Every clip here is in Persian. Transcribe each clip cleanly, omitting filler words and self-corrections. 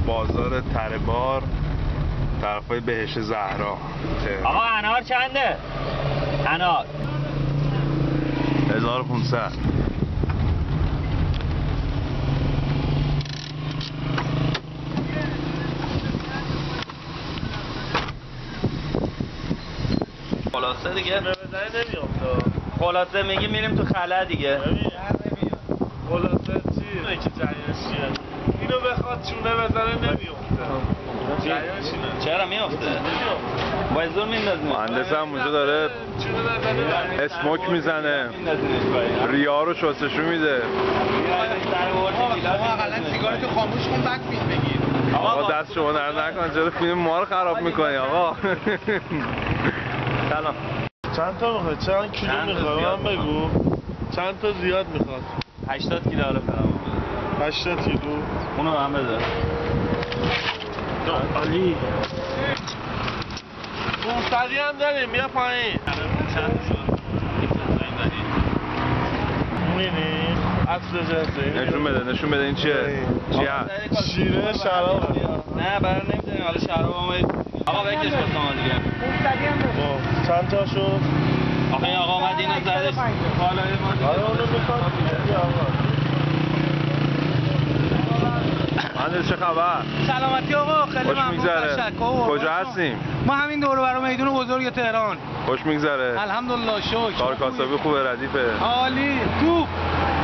بازار تره‌بار طرفای بهشت زهرا. آقا انار چنده؟ انار 1500. خلاصه دیگه خلاصه میگی میریم تو خلا دیگه. خلاصه چی؟ اینه که جریانش چیه؟ اینو بخواد چونه بزنه نمیفته. جریانش اینه. چرا میفته؟ با زور میندازیم. مهندس هم اونجا داره اسموک میزنه، ریا رو شستشو میده. اقلا سیگارتو خاموش کن بعد فیلم بگیر. آقا دست شما در نکن، چرا فیلم ما رو خراب میکنی آقا؟ سلام. چند تا میخواد؟ چند کیلو میخواد؟ من بگو. چند تا زیاد میخواد؟ 80 کیلو رو فرام بده. 80 کیلو؟ اونو هم بده. علی 500 هم داریم، بیا پایین. چند شد؟ می‌بینی؟ اصل جنسه. نشون بده این چیه؟ شیره شراب. نه برای نمیدونیم حالا شراب هم آقا بکش بسام دیگه. 500 هم داریم. چند تا شد؟ آقا این آقا اومد اینو زدش بالای ما. آره اونو میخواد دیگه آقا. مهندس چه خبر؟ سلامتی آقا، خیلی خوش ممنون. میگذره. تشکر. کجا هستیم؟ ما همین دور و بر میدون بزرگ تهران. خوش میگذره. الحمدلله شکر. کار کاسبی خوبه، ردیفه. عالی.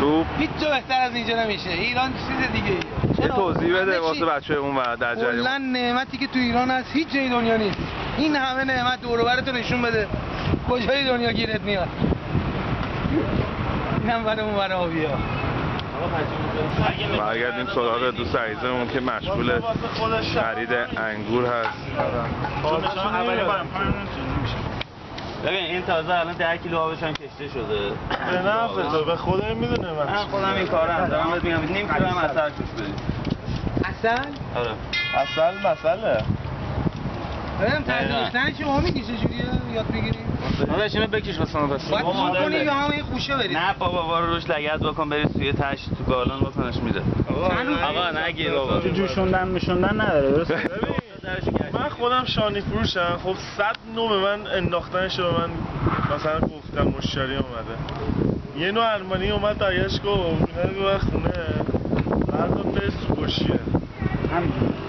توپ هیچ جا بهتر از اینجا نمیشه. ایران چیز دیگه ای. یه توضیح بده واسه بچه اون و در کلا جریان. نعمتی که تو ایران هست هیچ جای دنیا نیست. این همه نعمت دور و برتون نشون بده. کجای دنیا گیرت میاد؟ اینم برای اون برای آبیا. برگردیم سراغ دوست عزیزمون که مشغول خرید انگور هست. ببین این تازه الان 10 کیلو آبش هم کشته شده. به نفع تو، به خودم میدونه من خودم این کارم دارم بهت میگم نیم کیلو هم اثر توش بدید. اصل؟ آره. اصل مسئله. ببینم تجربه‌اش چی ما میگی چجوریه یاد بگیریم؟ داداش اینو بکش واسه من بس. باید چی کنی یا هم این خوشه برید؟ نه بابا بارو روش لگد بکن برید توی تش تو گالون بکنش میده. آقا نگیر بابا. تو جوشوندن میشوندن نداره درست؟ من خودم شانی فروشم، خب 100 نوع به من انداختنش به من مثلا گفتم مشتری اومده. یه نوع المانی اومد دایش گفت اینا رو خونه بعد برس تو گوشیه.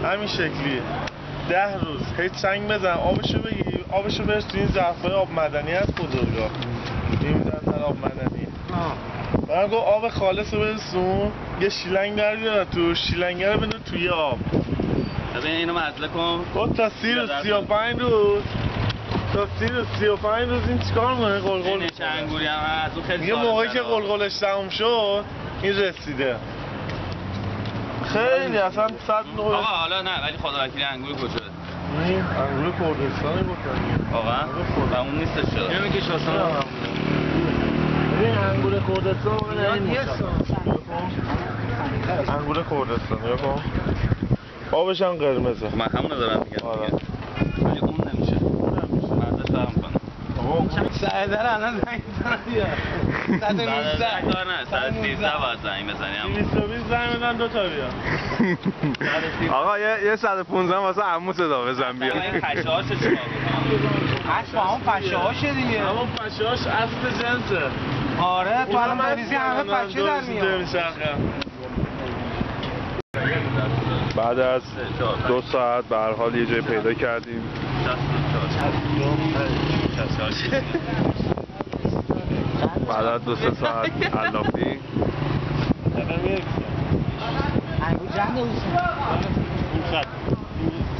همین شکلیه. 10 روز هیچ سنگ بزن آبشو بگیر، آبشو برس تو این ظرفای آب مدنی هست بزرگا نمیدن در آب مدنی. من گفت آب خالص رو برسون، یه شیلنگ در بیار تو شیلنگه رو بده توی آب. ببین اینو مزله کن. گفت تا 30 روز 35 روز تا 30 روز 35 روز این چیکار میکنه قلقل این چه انگوری هم هست اون خیلی یه موقعی که قلقلش تموم شد این رسیده خیلی اصلا 100 نوع. آقا حالا نه ولی خدا وکیلی انگور کجاست؟ این انگور کردستانی گفتن واقعا؟ و اون نیستش چرا؟ اینو میکش واسه من. این انگور کردستان انگور کردستان یا کن آبش هم قرمزه. من همونو دارم میگم دیگه. ولی اون نمیشه. مردش فرم کنه. سعیده رو الان زنگ بزنم بیا. 119 کار نه 113 باید زنگ بزنیم. 220 زنگ بزن 2 تا بیا. آقا یه 115 واسه عمو صدا بزن بیا. این پشه‌هاشو چیکار بکنم؟ اصل همون پشه‌هاشه دیگه. همون پشه‌هاش اصل جنسه. آره تو الان بریزی همه پشه در میاد. بعد از 2 ساعت به هر حال یه جای پیدا کردیم. بعد از 2-3 ساعت علافی انگور چنده اوسه؟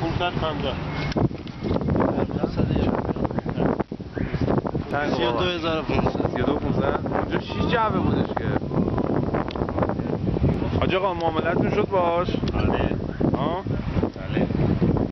550 32,500 اونجا 6 جعبه بودش که حاج آقا معاملتون شد باش؟ آره. ها؟